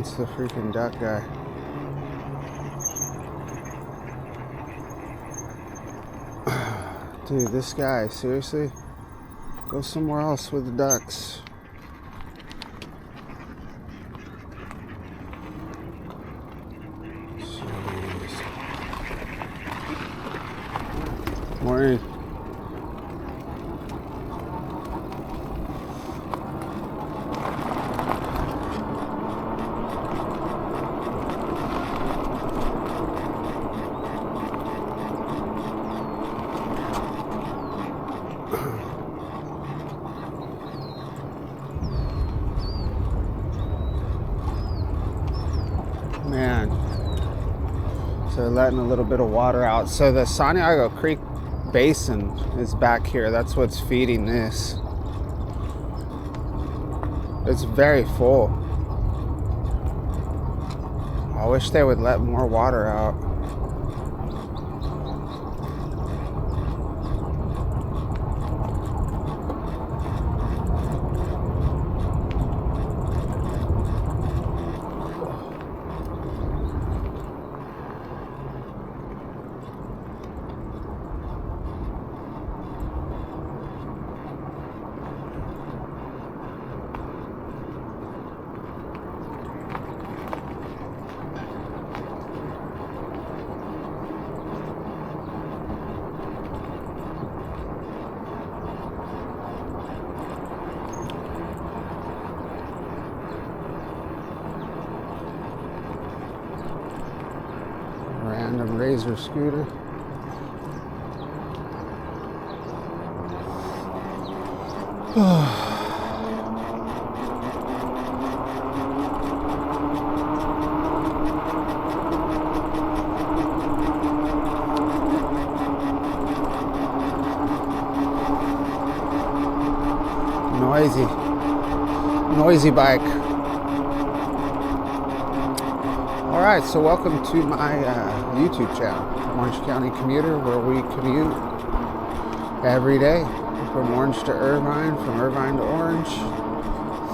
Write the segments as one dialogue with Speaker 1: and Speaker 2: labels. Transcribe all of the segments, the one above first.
Speaker 1: It's the freaking duck guy. Dude, this guy, seriously? Go somewhere else with the ducks. Jeez. Morning. Man, so they're letting a little bit of water out. So the Santiago Creek Basin is back here. That's what's feeding this. It's very full. I wish they would let more water out. Random Razor scooter. Noisy bike. Alright, so welcome to my YouTube channel, Orange County Commuter, where we commute every day from Orange to Irvine, from Irvine to Orange.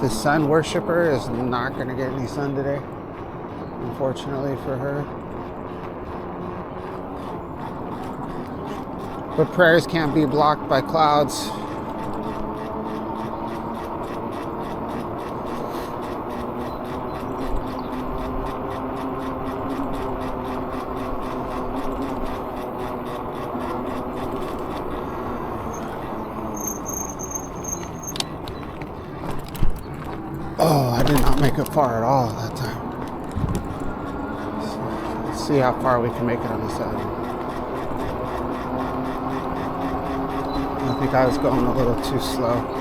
Speaker 1: The sun worshiper is not going to get any sun today, unfortunately for her. But prayers can't be blocked by clouds. Oh, I did not make it far at all that time. So, let's see how far we can make it on this side. I think I was going a little too slow.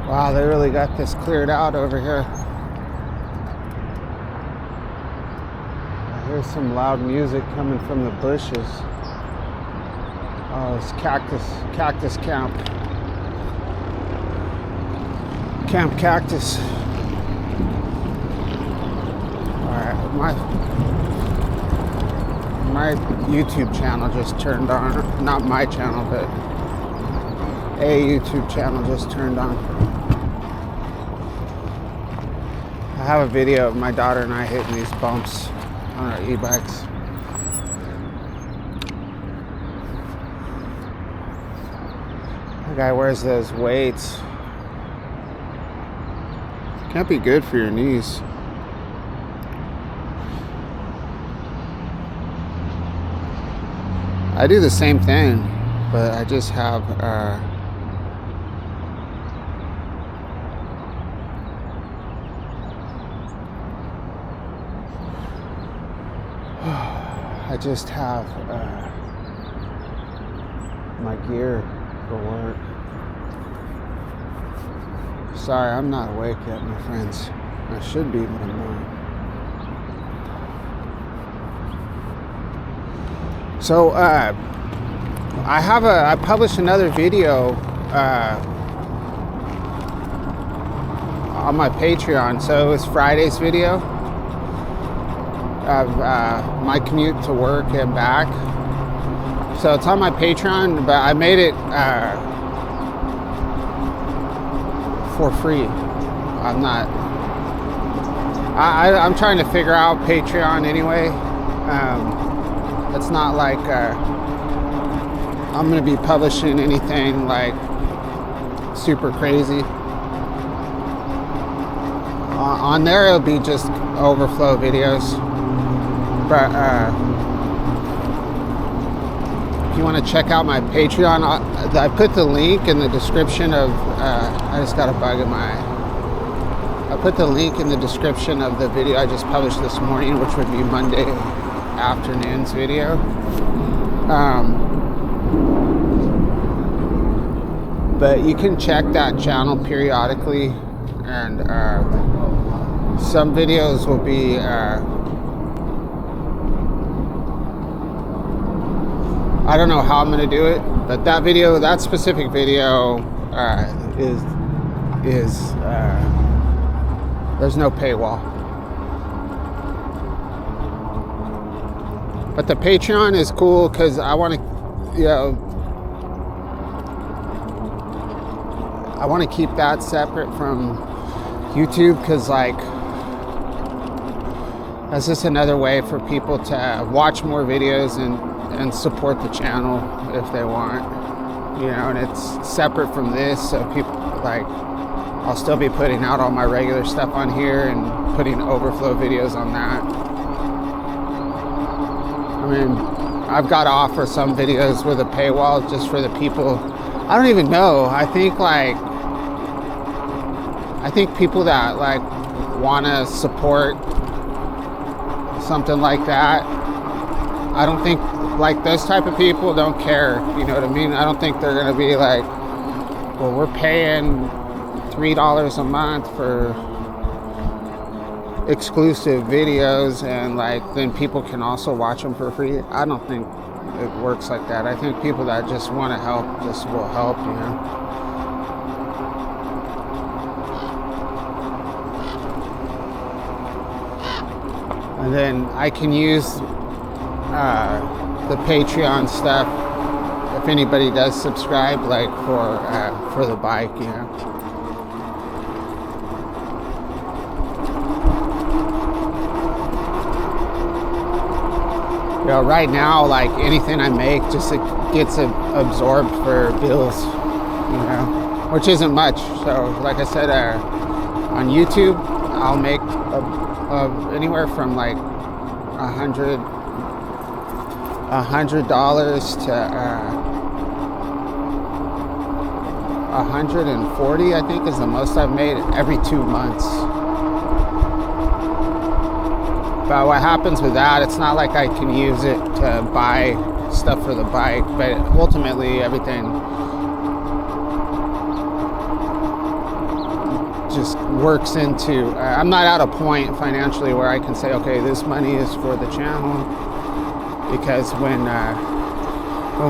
Speaker 1: Wow, they really got this cleared out over here. I hear some loud music coming from the bushes. Oh, it's cactus camp. Camp Cactus. Alright, my YouTube channel just turned on. Not my channel, but a YouTube channel just turned on. I have a video of my daughter and I hitting these bumps on our e-bikes. The guy wears those weights. Can't be good for your knees. I do the same thing, but I just have I just have my gear for work. Sorry, I'm not awake yet, my friends. I should be, but I'm not. So, I published another video on my Patreon. So it was Friday's video of my commute to work and back. So it's on my Patreon, but I made it for free. I'm trying to figure out Patreon anyway. It's not like I'm going to be publishing anything like super crazy. On there it'll be just overflow videos. But if you want to check out my Patreon, I put the link in the description of, I just got a bug in my eye. I put the link in the description of the video I just published this morning, which would be Monday afternoon's video. But you can check that channel periodically, and some videos will be I don't know how I'm gonna do it, but that specific video is there's no paywall. But the Patreon is cool because I want to, I want to keep that separate from YouTube, because like that's just another way for people to watch more videos and support the channel if they want, and it's separate from this, so people like, I'll still be putting out all my regular stuff on here and putting overflow videos on that. I mean, I've got to offer some videos with a paywall just for the people. I don't even know. I think people that like want to support something like that, I don't think like those type of people don't care. You know what I mean? I don't think they're going to be like, well, we're paying $3 a month for exclusive videos and like then people can also watch them for free. I don't think it works like that. I think people that just want to help just will help, And then I can use the Patreon stuff if anybody does subscribe, like for the bike, Right now, like anything I make, just it gets absorbed for bills, which isn't much. So, like I said, on YouTube, I'll make anywhere from like $100 to $140, I think, is the most I've made every 2 months. But what happens with that, it's not like I can use it to buy stuff for the bike, but ultimately everything just works into, I'm not at a point financially where I can say, okay, this money is for the channel, because when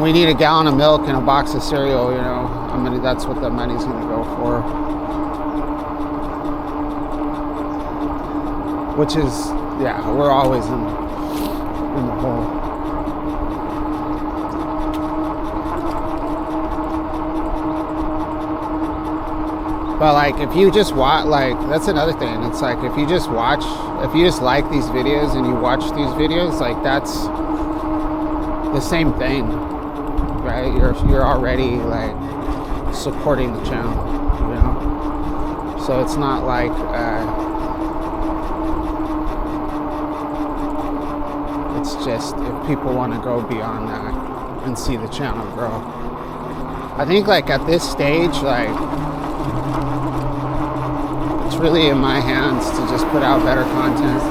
Speaker 1: we need a gallon of milk and a box of cereal, that's what the money's gonna go for. Which is, we're always in the hole. But like, if you just watch, like, that's another thing. It's like, if you just like these videos and you watch these videos, like, that's the same thing, right? You're already like supporting the channel, So it's not like, it's just if people want to go beyond that and see the channel grow. I think like at this stage, like, it's really in my hands to just put out better content.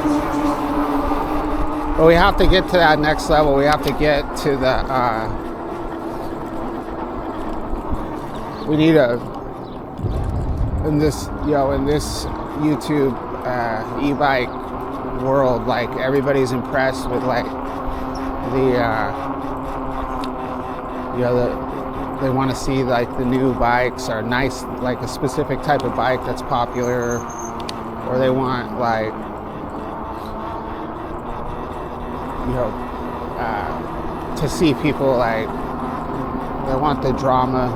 Speaker 1: But we have to get to that next level. We have to get to the, we need in this YouTube e-bike world, like everybody's impressed with like they want to see like the new bikes or nice, like a specific type of bike that's popular, or they want like to see people like they want the drama,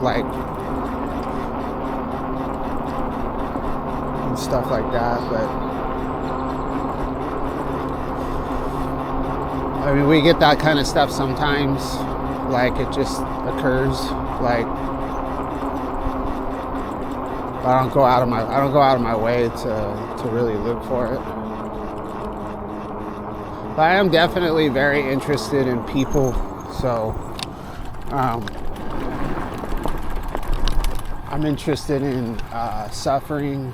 Speaker 1: like and stuff like that. But I mean, we get that kind of stuff sometimes, like it just occurs, like I don't go out of my way to really look for it. But I am definitely very interested in people, so I'm interested in suffering,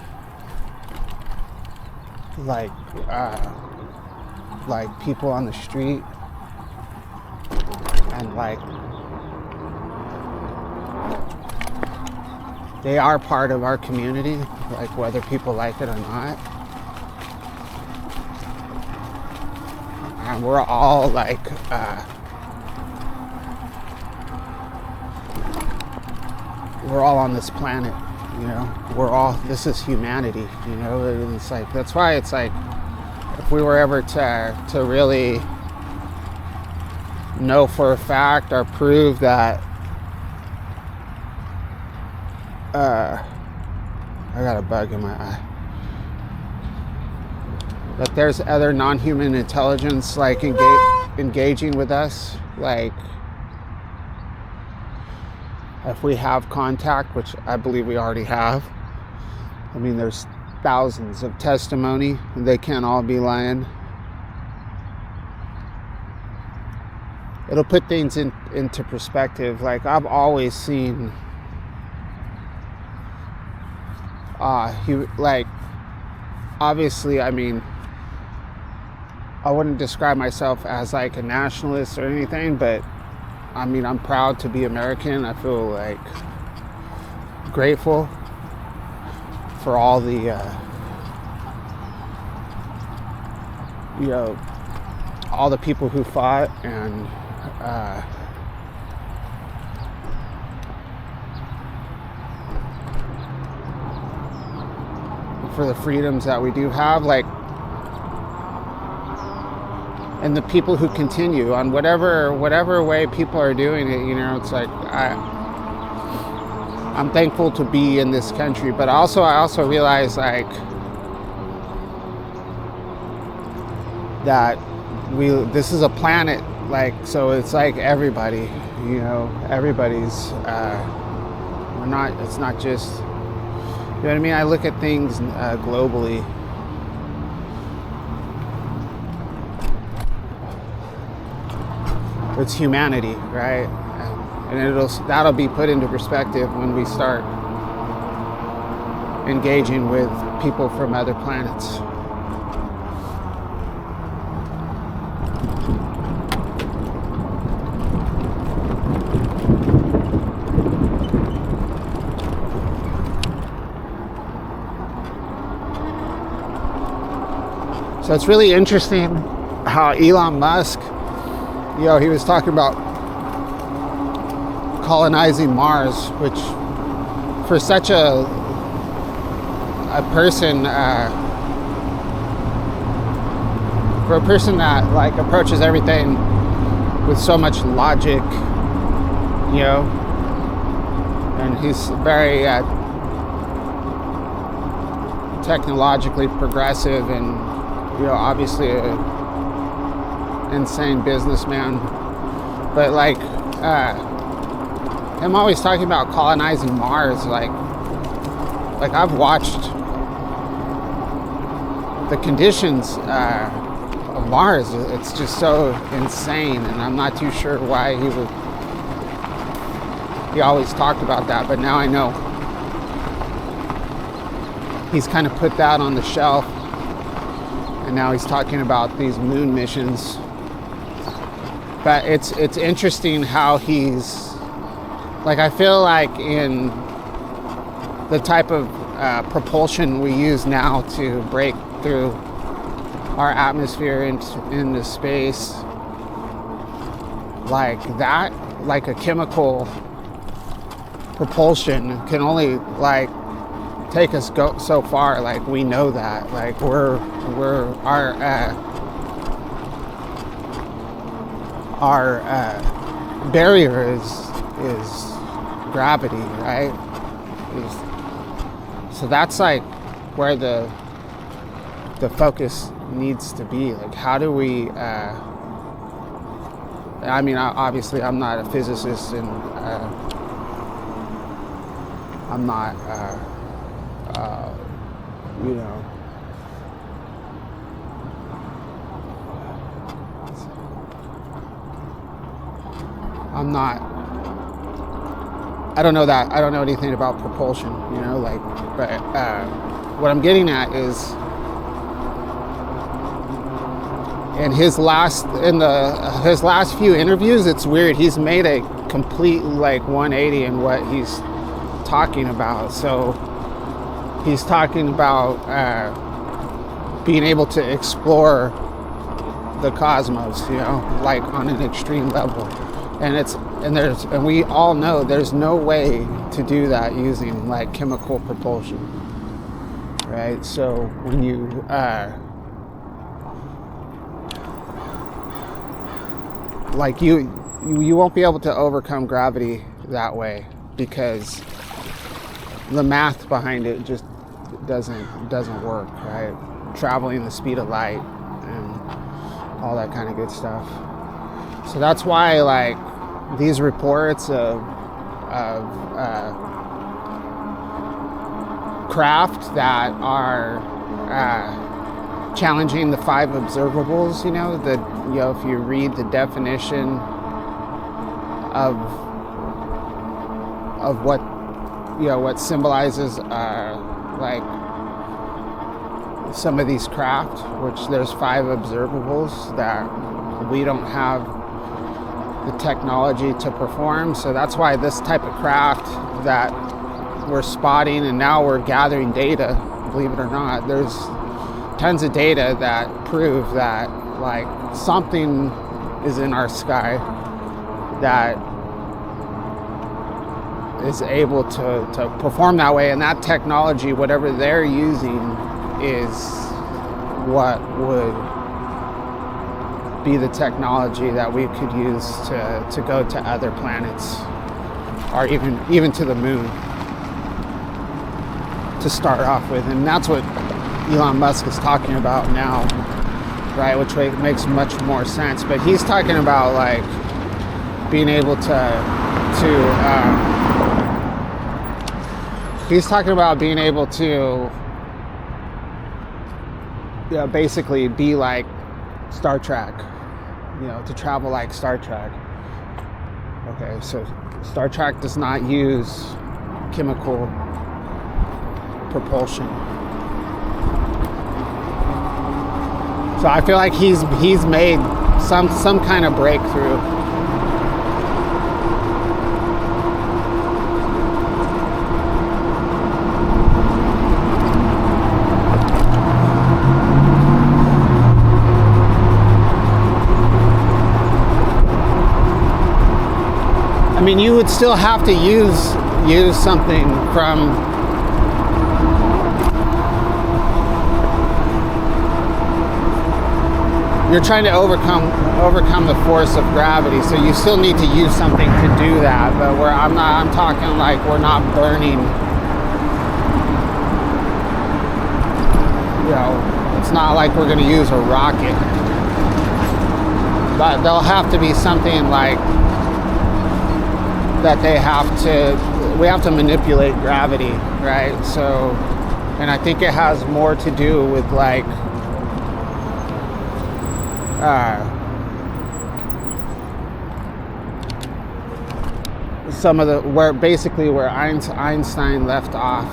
Speaker 1: like people on the street, and like they are part of our community, like whether people like it or not. And we're all like we're all on this planet, this is humanity, and it's like, that's why it's like, if we were ever to really know for a fact or prove that I got a bug in my eye, that there's other non-human intelligence like engaging with us, like if we have contact, which I believe we already have. I mean, there's thousands of testimony, and they can't all be lying. It'll put things into perspective. Like I've always seen obviously, I mean, I wouldn't describe myself as like a nationalist or anything, but I mean, I'm proud to be American. I feel like grateful for all the, all the people who fought, and for the freedoms that we do have, like, and the people who continue on whatever way people are doing it, it's like I'm thankful to be in this country, but I also realize like that this is a planet, like, so it's like everybody, everybody's it's not just, what I mean? I look at things globally. It's humanity, right? And that'll be put into perspective when we start engaging with people from other planets. So it's really interesting how Elon Musk, he was talking about colonizing Mars, which for such a person, for a person that like approaches everything with so much logic, and he's very technologically progressive, and obviously a insane businessman, but like him always talking about colonizing Mars, like I've watched the conditions of Mars. It's just so insane, and I'm not too sure why he always talked about that, but now I know he's kind of put that on the shelf, and and now he's talking about these moon missions. But it's interesting how he's like, I feel like in the type of propulsion we use now to break through our atmosphere into space, like that, like a chemical propulsion can only like take us so far. Like, we know that, like our barrier is gravity, right? So that's like where the focus needs to be. Like, how do we I mean, obviously I'm not a physicist, and I'm not you know, I don't know anything about propulsion, you know, like, but what I'm getting at is, in his last few interviews, it's weird. He's made a complete like 180 in what he's talking about. So he's talking about being able to explore the cosmos, you know, like on an extreme level. And we all know there's no way to do that using like chemical propulsion, right? So when you like you won't be able to overcome gravity that way, because the math behind it just doesn't work, right? Traveling the speed of light and all that kind of good stuff. So that's why, like, these reports of craft that are challenging the 5 observables, you know, if you read the definition of what, you know, what symbolizes like some of these craft, which there's 5 observables that we don't have the technology to perform. So that's why this type of craft that we're spotting, and now we're gathering data, believe it or not, there's tons of data that prove that like something is in our sky that is able to perform that way. And that technology, whatever they're using, is what would be the technology that we could use to go to other planets, or even to the moon to start off with. And that's what Elon Musk is talking about now, right? Which makes much more sense. But he's talking about like being able he's talking about being able to, you know, basically be like Star Trek, you know, to travel like Star Trek. Okay, so Star Trek does not use chemical propulsion. So I feel like he's made some kind of breakthrough. I mean, you would still have to use something from, you're trying to overcome the force of gravity, so you still need to use something to do that. But I'm talking like we're not burning, you know, it's not like we're going to use a rocket. But there'll have to be something like that we have to manipulate gravity, right? So, and I think it has more to do with like some of the, where Einstein left off.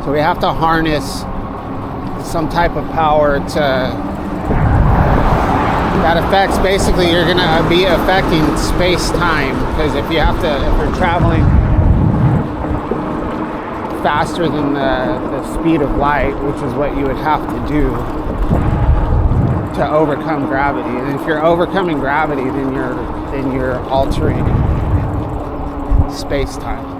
Speaker 1: So So we have to harness some type of power that affects, basically you're gonna be affecting space-time, because if you're traveling faster than the speed of light, which is what you would have to do to overcome gravity. And if you're overcoming gravity, then you're altering space-time.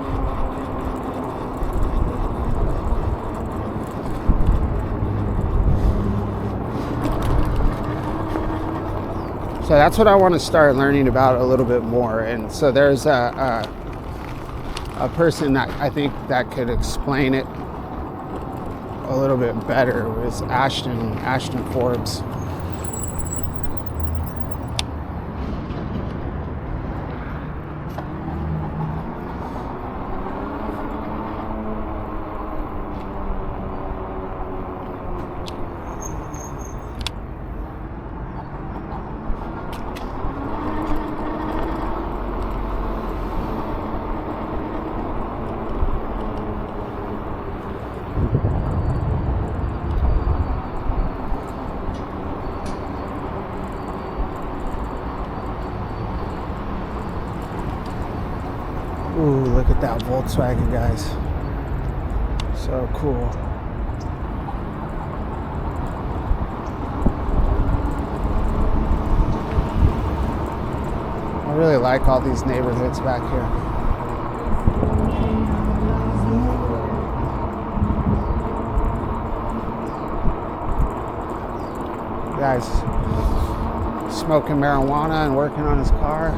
Speaker 1: So that's what I want to start learning about a little bit more. And so there's a person that I think that could explain it a little bit better, was Ashton Forbes. Ooh, look at that Volkswagen, guys. So cool. I really like all these neighborhoods back here. Guys smoking marijuana and working on his car.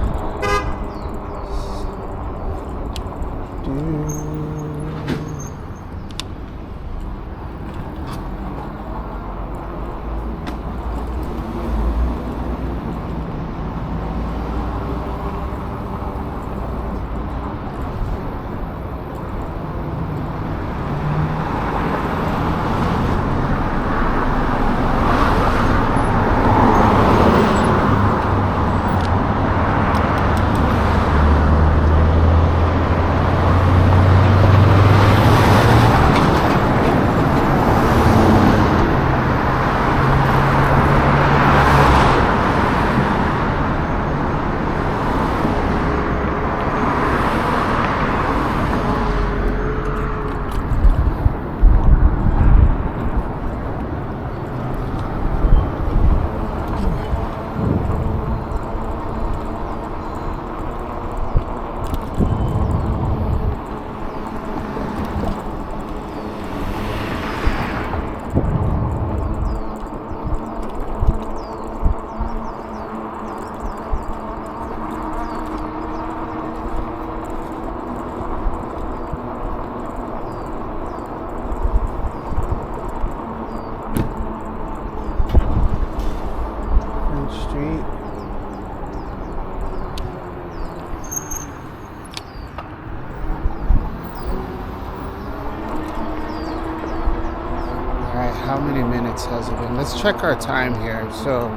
Speaker 1: How many minutes has it been? Let's check our time here. So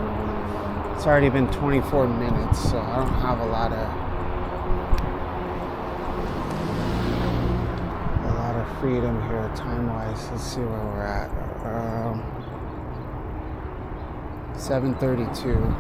Speaker 1: it's already been 24 minutes, so I don't have a lot of freedom here time-wise. Let's see where we're at. 7:32.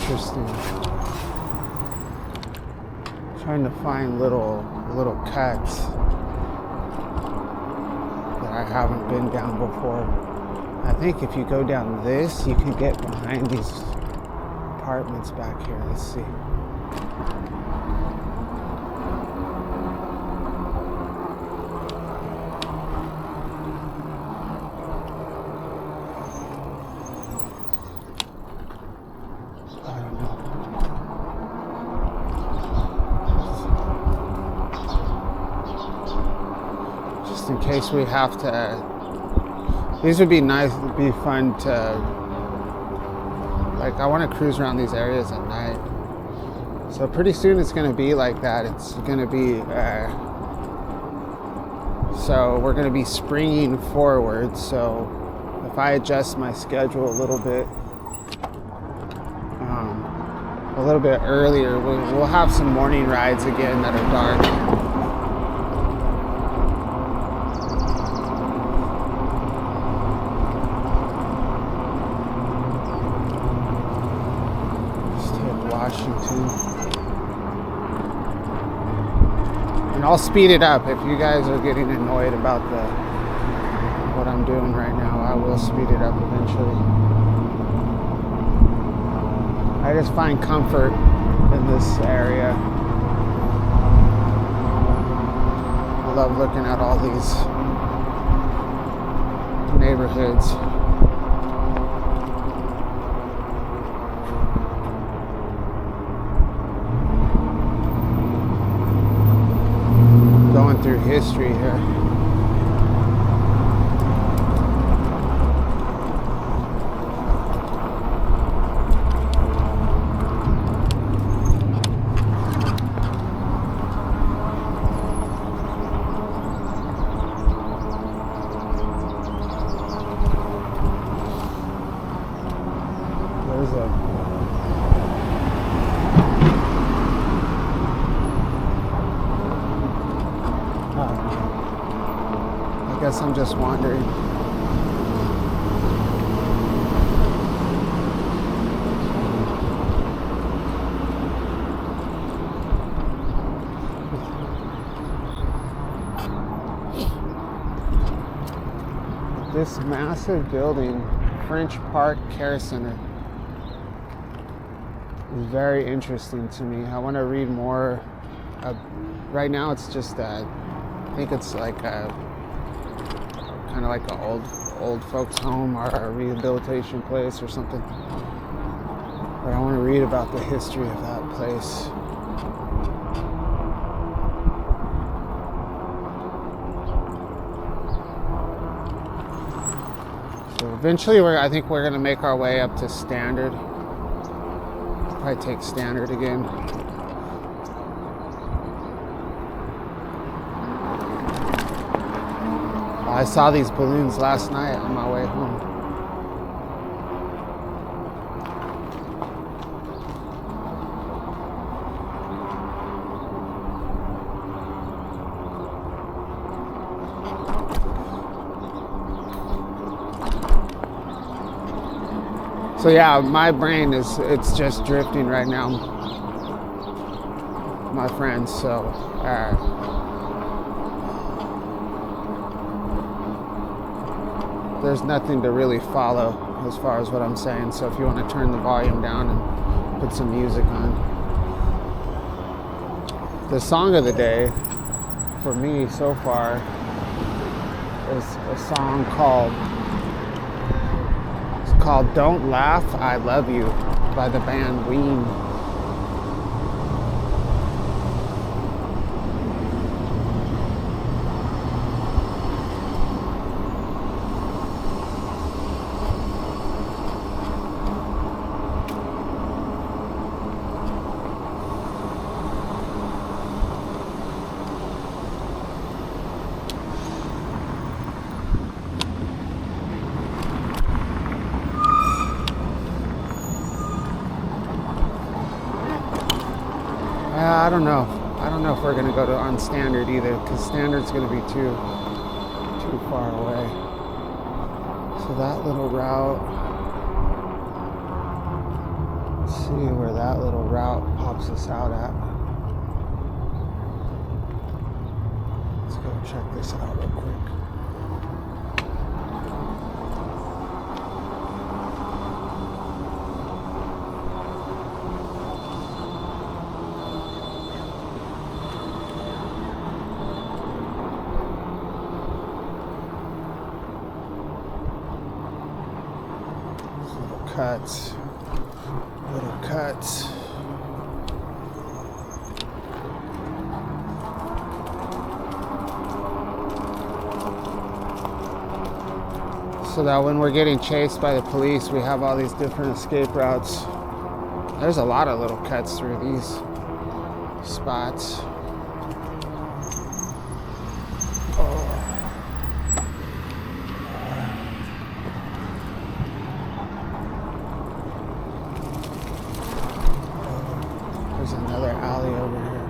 Speaker 1: Interesting. Trying to find little cuts that I haven't been down before. I think if you go down this, you can get behind these apartments back here. Let's see. In case we have to, these would be nice, it'd be fun to, like, I want to cruise around these areas at night. So pretty soon it's going to be like that. It's going to be, so we're going to be springing forward. So if I adjust my schedule a little bit earlier, we'll have some morning rides again that are dark. And I'll speed it up. If you guys are getting annoyed about what I'm doing right now, I will speed it up eventually. I just find comfort in this area. I love looking at all these neighborhoods. Going through history here. There's I guess I'm just wandering. This massive building, French Park Care Center, is very interesting to me. I want to read more. Right now it's just I think it's like a kind of like an old folks home or a rehabilitation place or something. But I want to read about the history of that place. So eventually I think we're going to make our way up to Standard. Probably take Standard again. I saw these balloons last night on my way home. So yeah, my brain it's just drifting right now, my friends. So there's nothing to really follow as far as what I'm saying. So if you want to turn the volume down and put some music on. The song of the day for me so far is a song called Don't Laugh, I Love You by the band Ween. I don't know. I don't know if we're going to go on Standard either, because Standard's going to be too far away. So that little route, let's see where that little route pops us out at. go check this out real quick. Little cuts. So that when we're getting chased by the police, we have all these different escape routes. There's a lot of little cuts through these spots. There's another alley over here.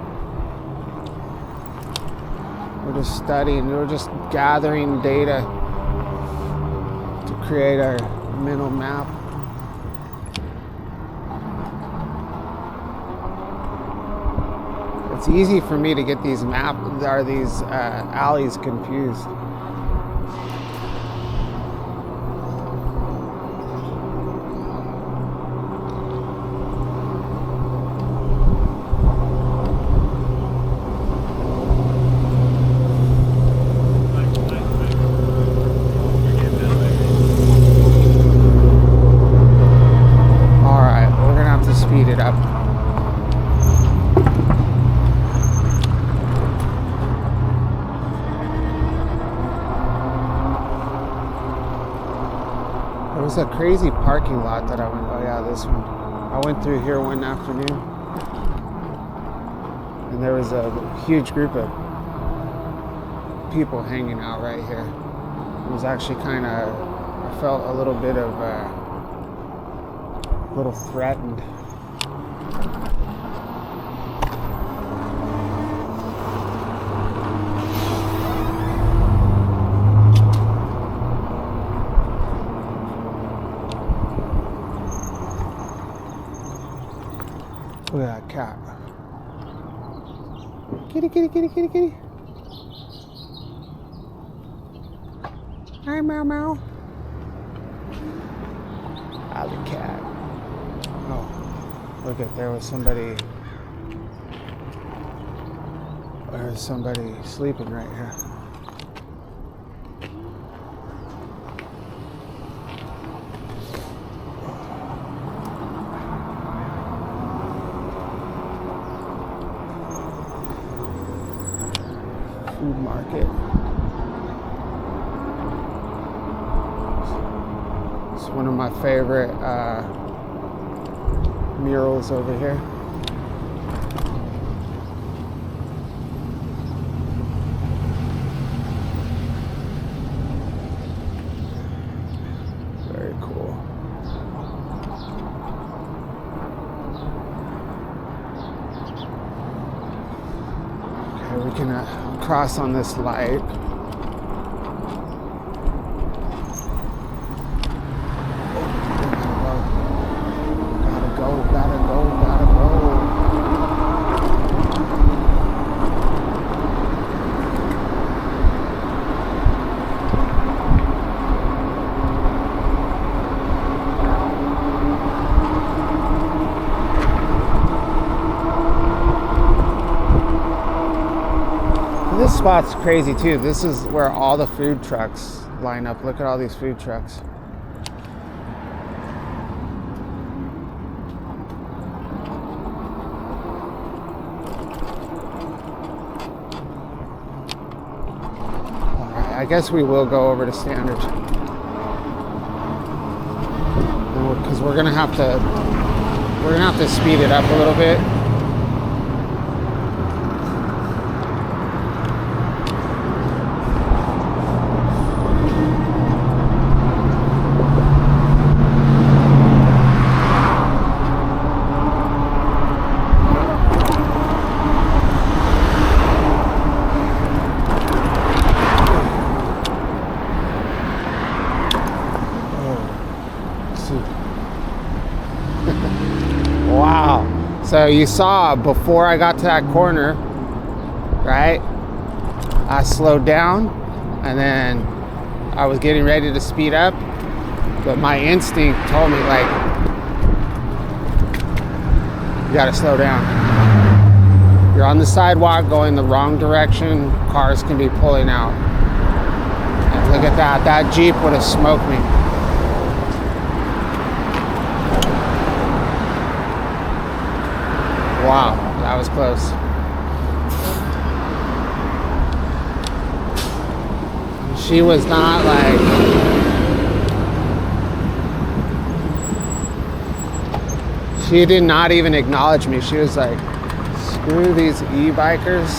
Speaker 1: We're just studying, we're just gathering data to create our mental map. It's easy for me to get these alleys confused. It was a crazy parking lot that I went, oh yeah, this one. I went through here one afternoon and there was a huge group of people hanging out right here. It was actually kind of, I felt a little bit of, a little threatened. Look at that cat. Kitty, kitty, kitty, kitty, kitty. Hi, meow, meow. Alley cat. Oh, look at, there was somebody sleeping right here. Food market. It's one of my favorite murals over here. Very cool. Okay, we can cross on this light. Gotta go. This spot's crazy too. This is where all the food trucks line up. Look at all these food trucks. Alright, I guess we will go over to Standard. Because we're gonna have to speed it up a little bit. Wow. So you saw before I got to that corner, right? I slowed down, and then I was getting ready to speed up, but my instinct told me, like, you gotta slow down. You're on the sidewalk going the wrong direction, cars can be pulling out. And look at that, that Jeep would have smoked me. Wow, that was close. She was not like, she did not even acknowledge me. She was like, screw these e-bikers.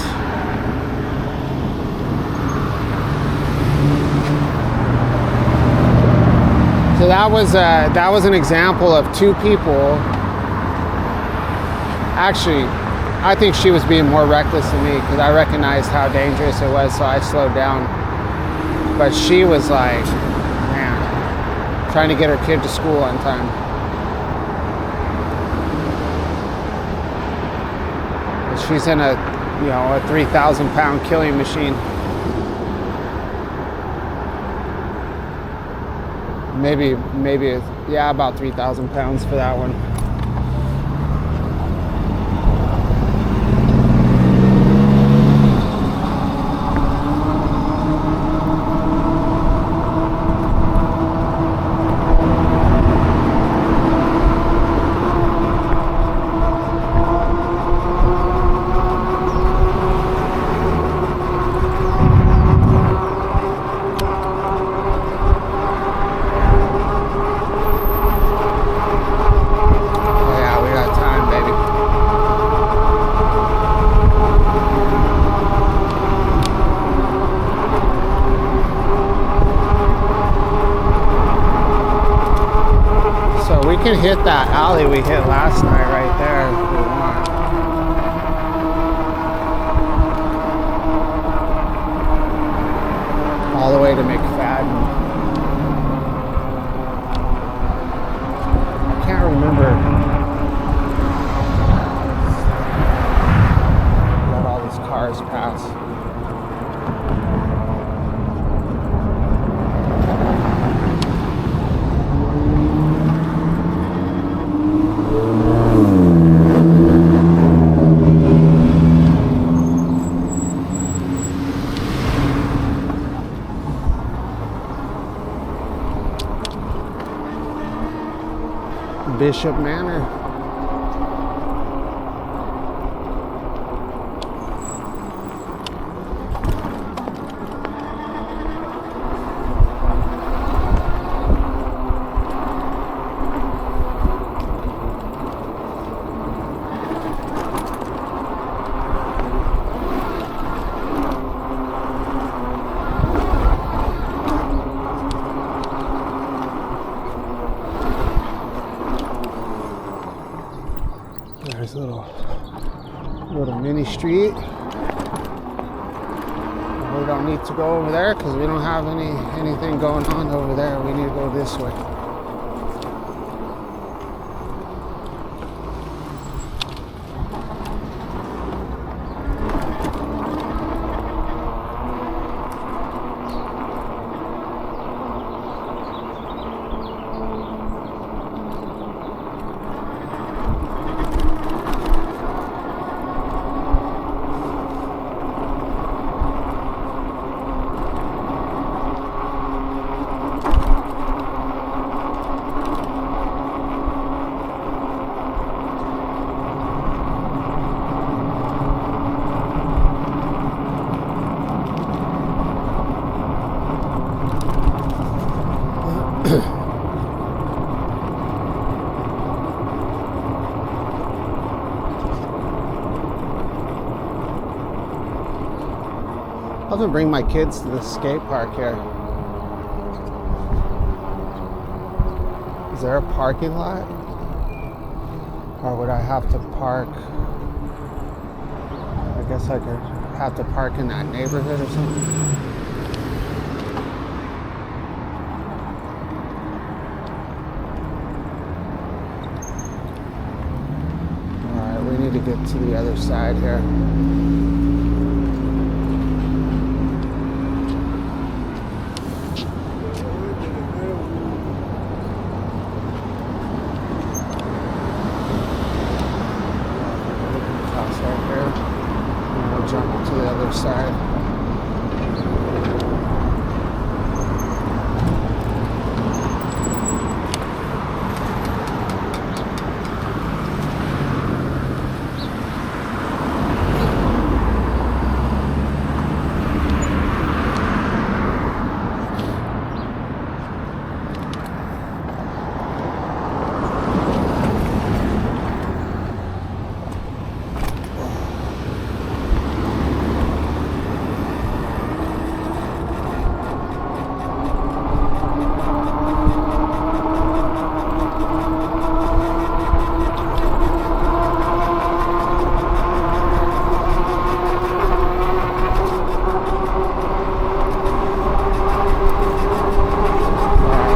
Speaker 1: So that was an example of two people. Actually, I think she was being more reckless than me because I recognized how dangerous it was, so I slowed down. But she was like, man, trying to get her kid to school on time. And she's in a 3,000-pound killing machine. Maybe, yeah, about 3,000 pounds for that one. We can hit that alley we hit last night right there if we want. All the way to McFadden. I can't remember. Let all these cars pass. Bishop Manor. There's a little mini street. We don't need to go over there because we don't have anything going on over there. We need to go this way. I'll have to bring my kids to the skate park here. Is there a parking lot? Or would I have to park? I guess I could have to park in that neighborhood or something. Alright, we need to get to the other side here. other side.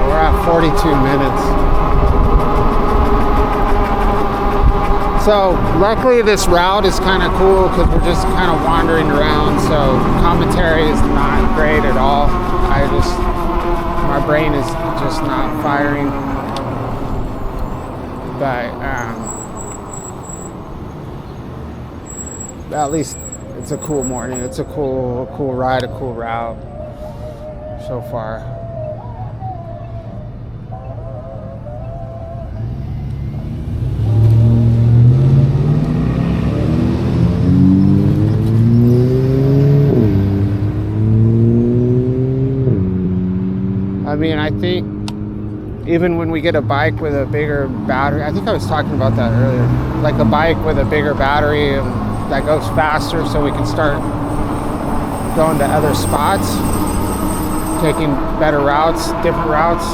Speaker 1: We're at 42 minutes. So luckily this route is kind of cool because we're just kind of wandering around, so commentary is not great at all. My brain is just not firing. But at least it's a cool morning. It's a cool ride, a cool route so far. I mean, I think even when we get a bike with a bigger battery, I think I was talking about that earlier, like a bike with a bigger battery and that goes faster, so we can start going to other spots, taking better routes, different routes.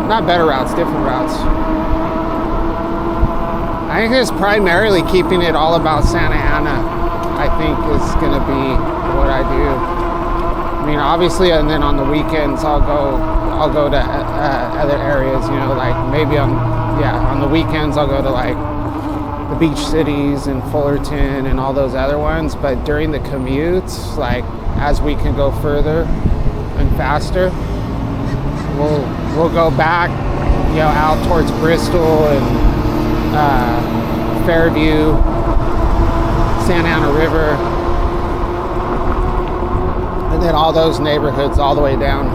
Speaker 1: Not better routes, different routes. I think it's primarily keeping it all about Santa Ana, I think is going to be what I do. I mean, obviously, and then on the weekends I'll go to other areas, you know, like maybe on the weekends I'll go to like the beach cities and Fullerton and all those other ones. But during the commutes, like as we can go further and faster, we'll go back, you know, out towards Bristol and Fairview, Santa Ana River. And then all those neighborhoods all the way down.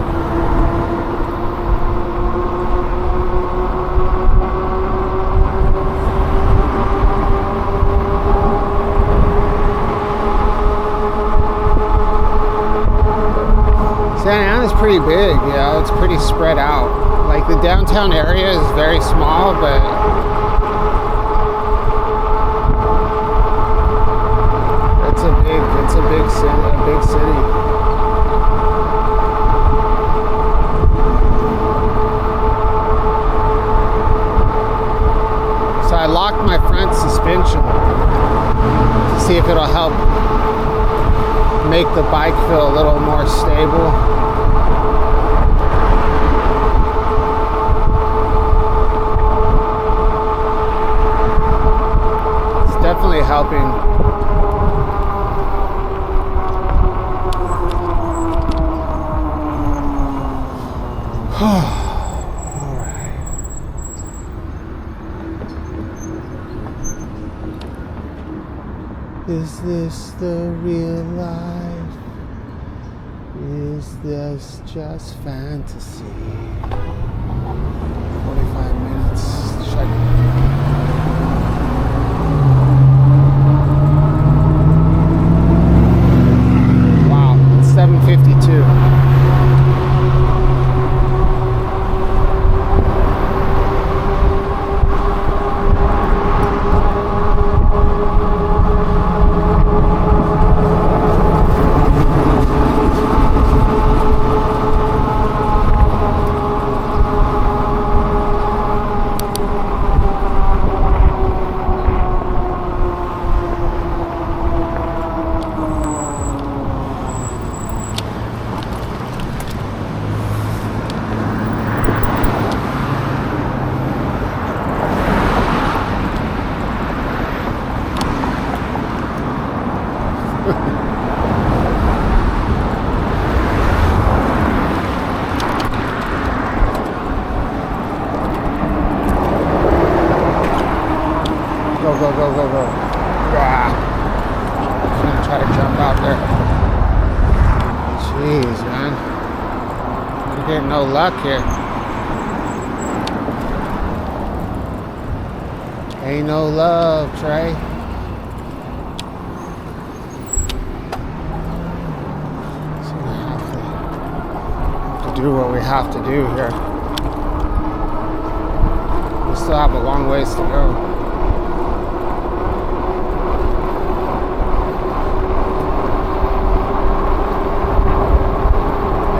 Speaker 1: Santa Ana's pretty big, you know, it's pretty spread out. Like the downtown area is very small, but it's a big city. So I locked my front suspension to see if it'll help make the bike feel a little more stable. It's definitely helping. Is this the real life? Is this just fantasy? 45 minutes. Check. Wow, it's 7:52. Go. Yeah. try to jump out there. Jeez, man. You're getting no luck here. Ain't no love, Trey. So we have to do what we have to do here. We still have a long ways to go.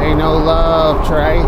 Speaker 1: Ain't no love, Trey.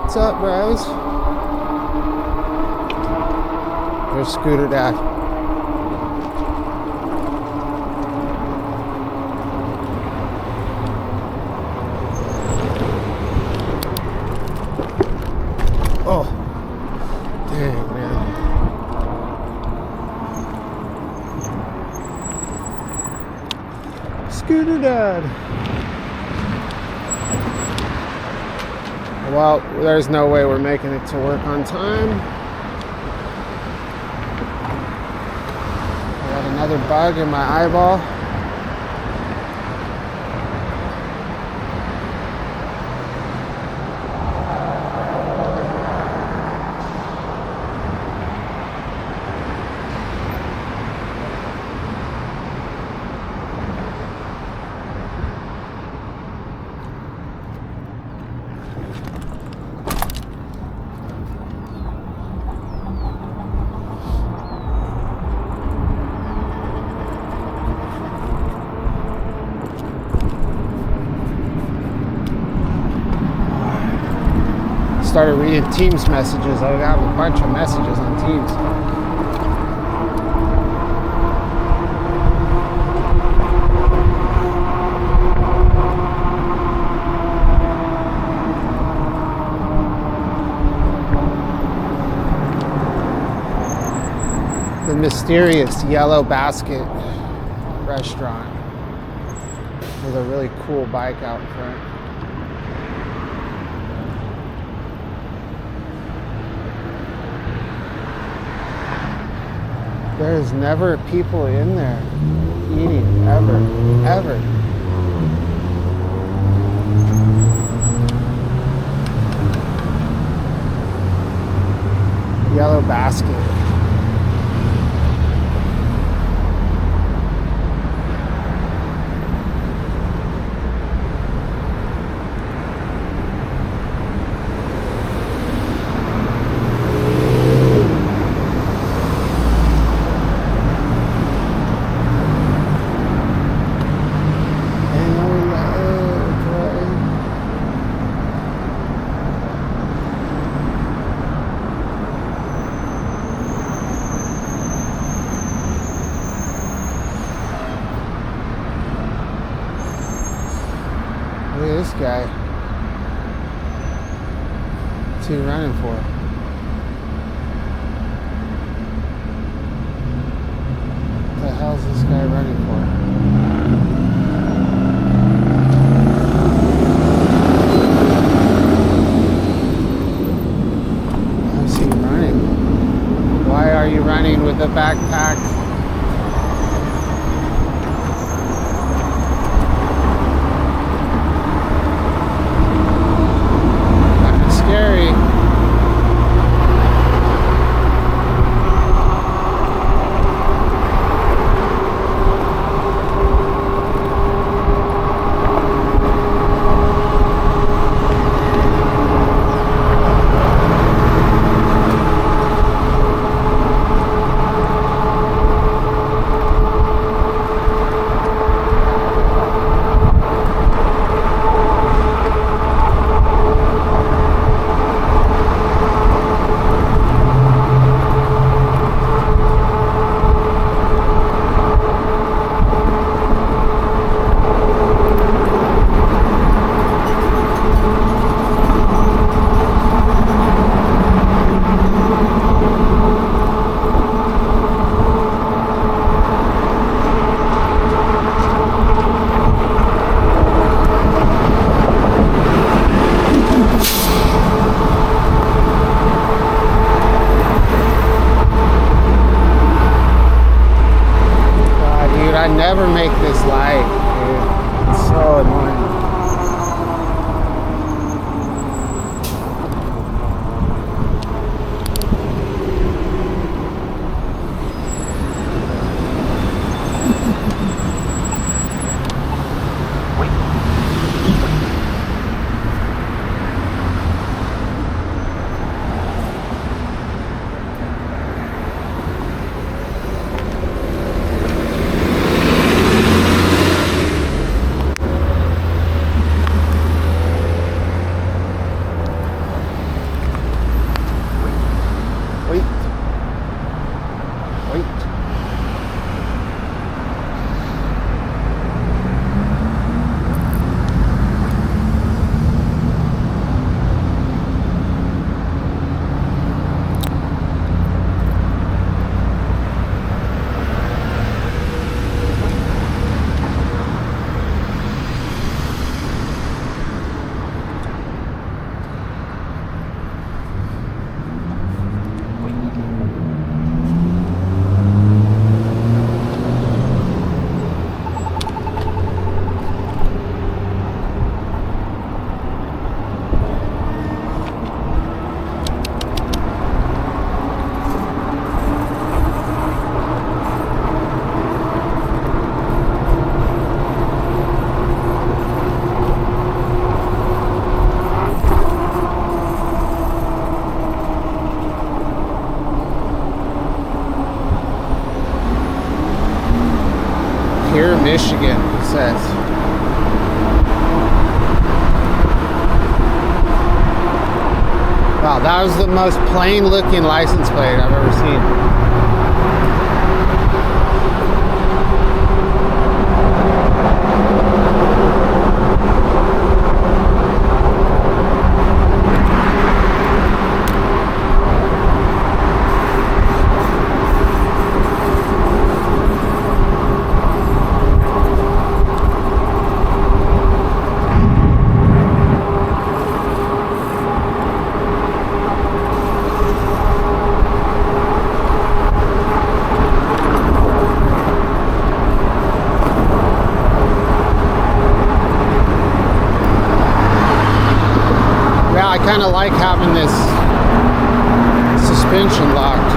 Speaker 1: What's up, bros? There's Scooter Dad. Oh, dang, man. Scooter Dad. Well, there's no way we're making it to work on time. I got another bug in my eyeball. Started reading Teams messages. I have a bunch of messages on Teams. The mysterious Yellow Basket restaurant with a really cool bike out in front. There's never people in there eating, ever. Yellow Basket. guy? What's he running for? What the hell's this guy running for? Why's he running? Why are you running with a backpack? Scary. I never make this light, dude. It's so annoying. Here, Michigan, it says. Wow, that was the most plain looking license plate I've ever seen. I kind of like having this suspension locked.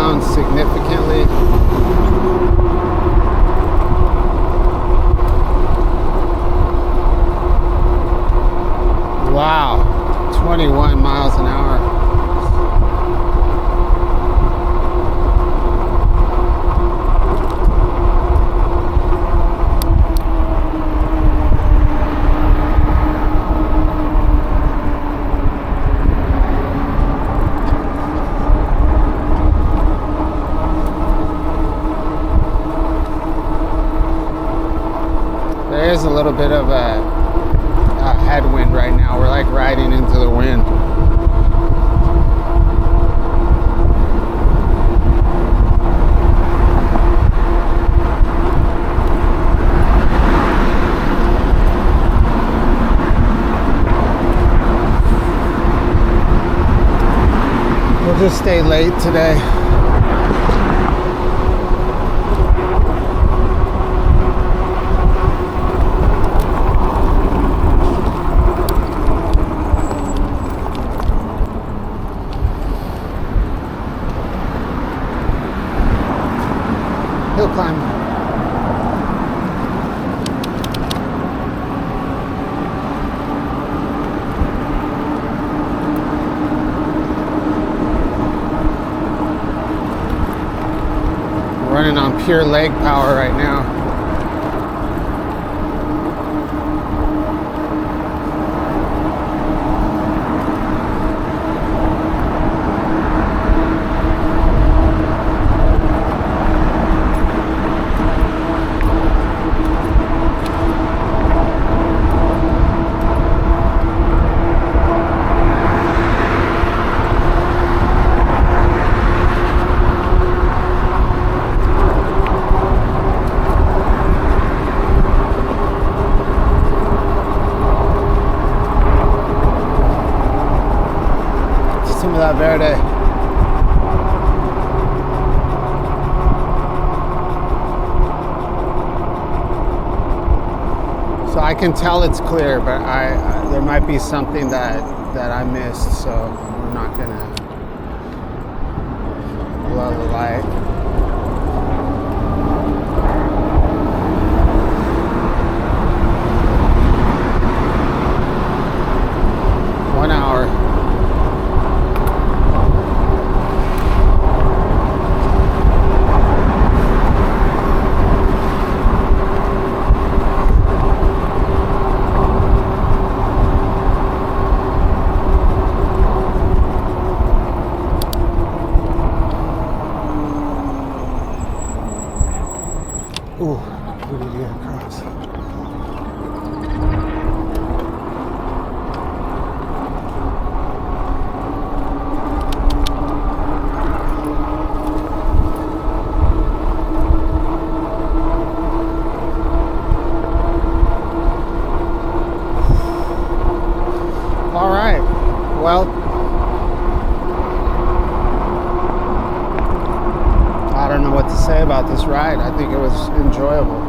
Speaker 1: down significantly. Wow, 21 miles an hour. There is a little bit of a headwind right now. We're like riding into the wind. We'll just stay late today. Hill climb. We're running on pure leg power right now. Ciudad Verde. So I can tell it's clear, but there might be something that I missed, so I'm not gonna blow the light. One hour. Ooh, what did you get across? All right, well, I don't know what to say about this ride. I think it was enjoyable.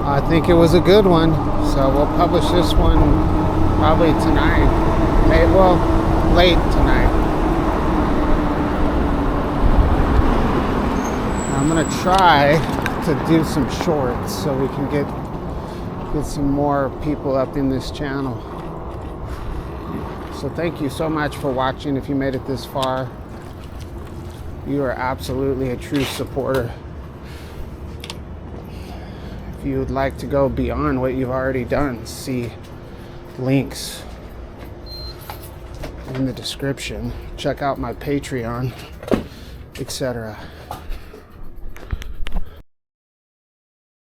Speaker 1: I think it was a good one. So we'll publish this one probably tonight. Well, late tonight. I'm gonna try to do some shorts so we can get some more people up in this channel. So thank you so much for watching. If you made it this far, you are absolutely a true supporter. If you would like to go beyond what you've already done, see links in the description. Check out my Patreon, etc.